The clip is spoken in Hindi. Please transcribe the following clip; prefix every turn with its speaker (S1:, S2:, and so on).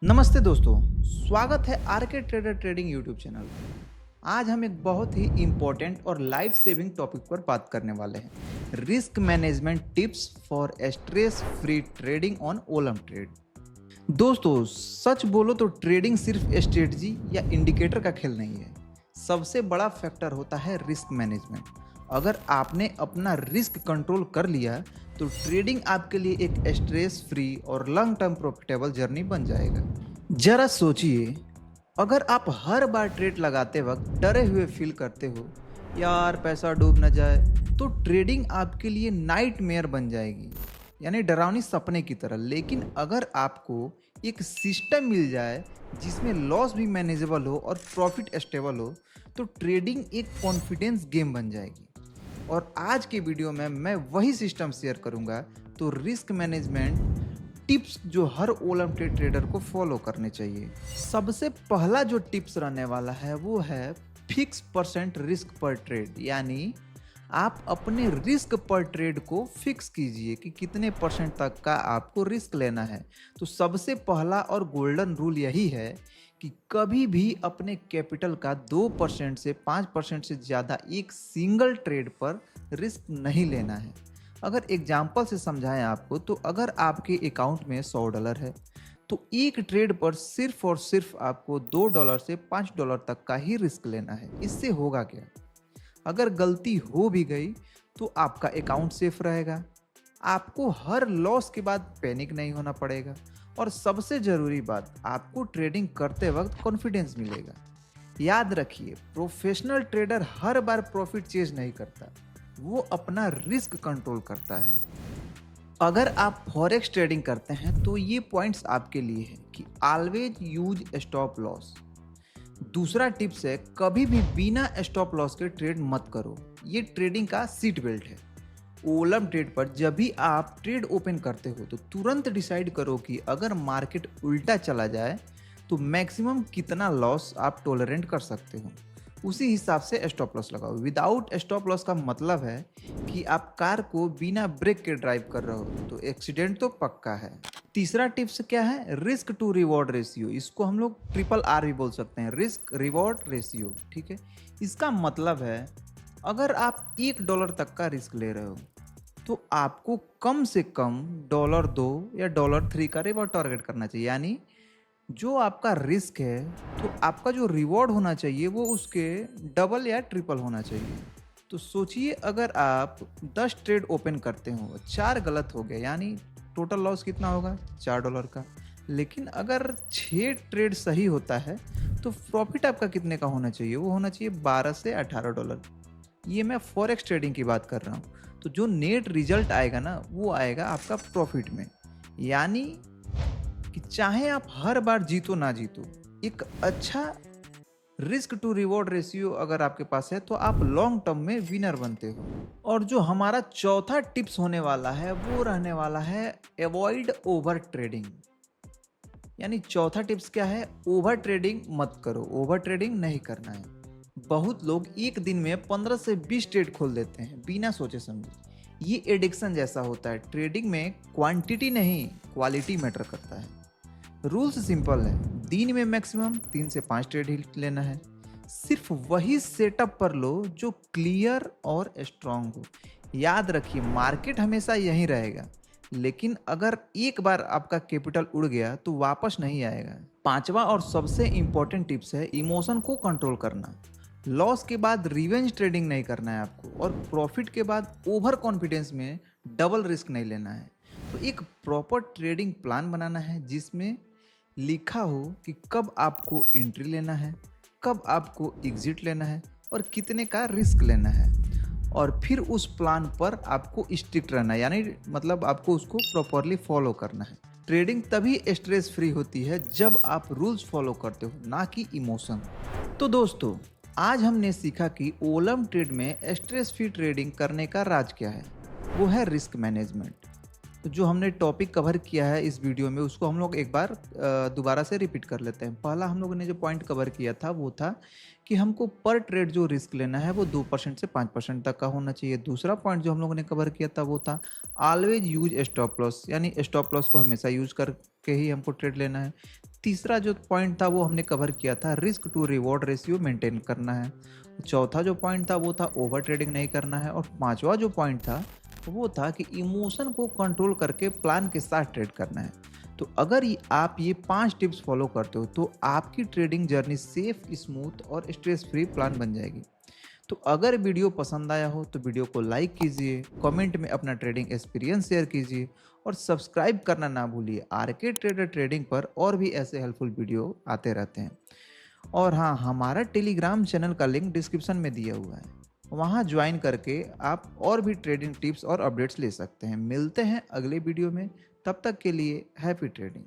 S1: नमस्ते दोस्तों, स्वागत है आर के ट्रेडर ट्रेडिंग यूट्यूब चैनल पर। आज हम एक बहुत ही इम्पोर्टेंट और लाइफ सेविंग टॉपिक पर बात करने वाले हैं। Risk management tips for stress free trading on Olam trade. दोस्तों, सच बोलो तो ट्रेडिंग सिर्फ स्ट्रेटजी या इंडिकेटर का खेल नहीं है। सबसे बड़ा फैक्टर होता है रिस्क मैनेजमेंट। अगर आपने अपना रिस्क कंट्रोल कर लिया तो ट्रेडिंग आपके लिए एक स्ट्रेस फ्री और लॉन्ग टर्म प्रॉफिटेबल जर्नी बन जाएगा। जरा सोचिए, अगर आप हर बार ट्रेड लगाते वक्त डरे हुए फील करते हो, यार पैसा डूब न जाए, तो ट्रेडिंग आपके लिए नाइटमेयर बन जाएगी, यानी डरावनी सपने की तरह। लेकिन अगर आपको एक सिस्टम मिल जाए जिसमें लॉस भी मैनेजेबल हो और प्रॉफिट स्टेबल हो, तो ट्रेडिंग एक कॉन्फिडेंस गेम बन जाएगी। और आज के वीडियो में मैं वही सिस्टम शेयर करूंगा, तो रिस्क मैनेजमेंट टिप्स जो हर ओलम ट्रेड ट्रेडर को फॉलो करने चाहिए। सबसे पहला जो टिप्स रहने वाला है वो है फिक्स परसेंट रिस्क पर ट्रेड, यानी आप अपने रिस्क पर ट्रेड को फिक्स कीजिए कि कितने परसेंट तक का आपको रिस्क लेना है। तो सबसे पहला और गोल्डन रूल यही है कि कभी भी अपने कैपिटल का 2% से 5% से ज़्यादा एक सिंगल ट्रेड पर रिस्क नहीं लेना है। अगर एग्जाम्पल से समझाएं आपको, तो अगर आपके अकाउंट में $100 है तो एक ट्रेड पर सिर्फ और सिर्फ आपको $2 से $5 तक का ही रिस्क लेना है। इससे होगा क्या? अगर गलती हो भी गई तो आपका अकाउंट सेफ रहेगा, आपको हर लॉस के बाद पैनिक नहीं होना पड़ेगा, और सबसे ज़रूरी बात, आपको ट्रेडिंग करते वक्त कॉन्फिडेंस मिलेगा। याद रखिए, प्रोफेशनल ट्रेडर हर बार प्रॉफिट चेज नहीं करता, वो अपना रिस्क कंट्रोल करता है। अगर आप फॉरेक्स ट्रेडिंग करते हैं तो ये पॉइंट्स आपके लिए हैं कि ऑलवेज यूज स्टॉप लॉस। दूसरा टिप्स है, कभी भी बिना स्टॉप लॉस के ट्रेड मत करो। ये ट्रेडिंग का सीट बेल्ट है। ओलम ट्रेड पर जब भी आप ट्रेड ओपन करते हो तो तुरंत डिसाइड करो कि अगर मार्केट उल्टा चला जाए तो मैक्सिमम कितना लॉस आप टॉलरेंट कर सकते हो, उसी हिसाब से स्टॉप लॉस लगाओ। विदाउट स्टॉप लॉस का मतलब है कि आप कार को बिना ब्रेक के ड्राइव कर रहे हो, तो एक्सीडेंट तो पक्का है। तीसरा टिप्स क्या है? Risk to reward ratio. इसको हम लोग ट्रिपल आर भी बोल सकते हैं, रिस्क रिवॉर्ड रेशियो। ठीक है, इसका मतलब है अगर आप $1 तक का रिस्क ले रहे हो तो आपको कम से कम $2 या $3 का रिवॉर्ड टारगेट करना चाहिए। यानी जो आपका रिस्क है, तो आपका जो रिवॉर्ड होना चाहिए वो उसके डबल या ट्रिपल होना चाहिए। तो सोचिए, अगर आप 10 ट्रेड ओपन करते हो, 4 गलत हो गए, यानी टोटल लॉस कितना होगा? $4 का। लेकिन अगर 6 ट्रेड सही होता है तो प्रॉफिट आपका कितने का होना चाहिए? वो होना चाहिए $12 से $18। ये मैं फॉरेक्स ट्रेडिंग की बात कर रहा हूँ। तो जो नेट रिजल्ट आएगा ना, वो आएगा आपका प्रॉफिट में। यानी कि चाहे आप हर बार जीतो ना जीतो, एक अच्छा रिस्क टू रिवॉर्ड रेशियो अगर आपके पास है तो आप लॉन्ग टर्म में विनर बनते हो। और जो हमारा चौथा टिप्स होने वाला है वो रहने वाला है अवॉइड ओवर ट्रेडिंग। यानी चौथा टिप्स क्या है? ओवर ट्रेडिंग मत करो, ओवर ट्रेडिंग नहीं करना है। बहुत लोग एक दिन में 15 से 20 ट्रेड खोल देते हैं बिना सोचे समझे। ये एडिक्शन जैसा होता है। ट्रेडिंग में क्वांटिटी नहीं, क्वालिटी मैटर करता है। रूल्स सिंपल है, दिन में मैक्सिमम 3 से 5 ट्रेड ही लेना है। सिर्फ वही सेटअप पर लो जो क्लियर और स्ट्रांग हो। याद रखिए, मार्केट हमेशा यहीं रहेगा, लेकिन अगर एक बार आपका कैपिटल उड़ गया तो वापस नहीं आएगा। पांचवा और सबसे इंपॉर्टेंट टिप्स है इमोशन को कंट्रोल करना। लॉस के बाद रिवेंज ट्रेडिंग नहीं करना है आपको, और प्रॉफिट के बाद ओवर कॉन्फिडेंस में डबल रिस्क नहीं लेना है। तो एक प्रॉपर ट्रेडिंग प्लान बनाना है जिसमें लिखा हो कि कब आपको एंट्री लेना है, कब आपको एग्जिट लेना है, और कितने का रिस्क लेना है। और फिर उस प्लान पर आपको स्ट्रिक्ट रहना है, यानी मतलब आपको उसको प्रॉपरली फॉलो करना है। ट्रेडिंग तभी स्ट्रेस फ्री होती है जब आप रूल्स फॉलो करते हो, ना कि इमोशन। तो दोस्तों, आज हमने सीखा कि ओलम ट्रेड में स्ट्रेस फ्री ट्रेडिंग करने का राज क्या है। वो है रिस्क मैनेजमेंट। तो जो हमने टॉपिक कवर किया है इस वीडियो में, उसको हम लोग एक बार दोबारा से रिपीट कर लेते हैं। पहला हम लोगों ने जो पॉइंट कवर किया था वो था कि हमको पर ट्रेड जो रिस्क लेना है वो 2% से 5% तक का होना चाहिए। दूसरा पॉइंट जो हम लोगों ने कवर किया था वो था ऑलवेज यूज स्टॉप लॉस, यानी स्टॉप लॉस को हमेशा यूज करके ही हमको ट्रेड लेना है। तीसरा जो पॉइंट था वो हमने कवर किया था, risk to reward ratio maintain करना है। चौथा जो पॉइंट था वो था ओवर ट्रेडिंग नहीं करना है, और पांचवा जो पॉइंट था वो था कि इमोशन को कंट्रोल करके प्लान के साथ ट्रेड करना है। तो अगर आप ये 5 टिप्स फॉलो करते हो तो आपकी ट्रेडिंग जर्नी सेफ, स्मूथ और स्ट्रेस फ्री प्लान बन जाएगी। तो अगर वीडियो पसंद आया हो तो वीडियो को लाइक कीजिए, कमेंट में अपना ट्रेडिंग एक्सपीरियंस शेयर कीजिए और सब्सक्राइब करना ना भूलिए। आरके ट्रेडर ट्रेडिंग पर और भी ऐसे हेल्पफुल वीडियो आते रहते हैं। और हाँ, हमारा टेलीग्राम चैनल का लिंक डिस्क्रिप्शन में दिया हुआ है, वहाँ ज्वाइन करके आप और भी ट्रेडिंग टिप्स और अपडेट्स ले सकते हैं। मिलते हैं अगले वीडियो में, तब तक के लिए हैप्पी ट्रेडिंग।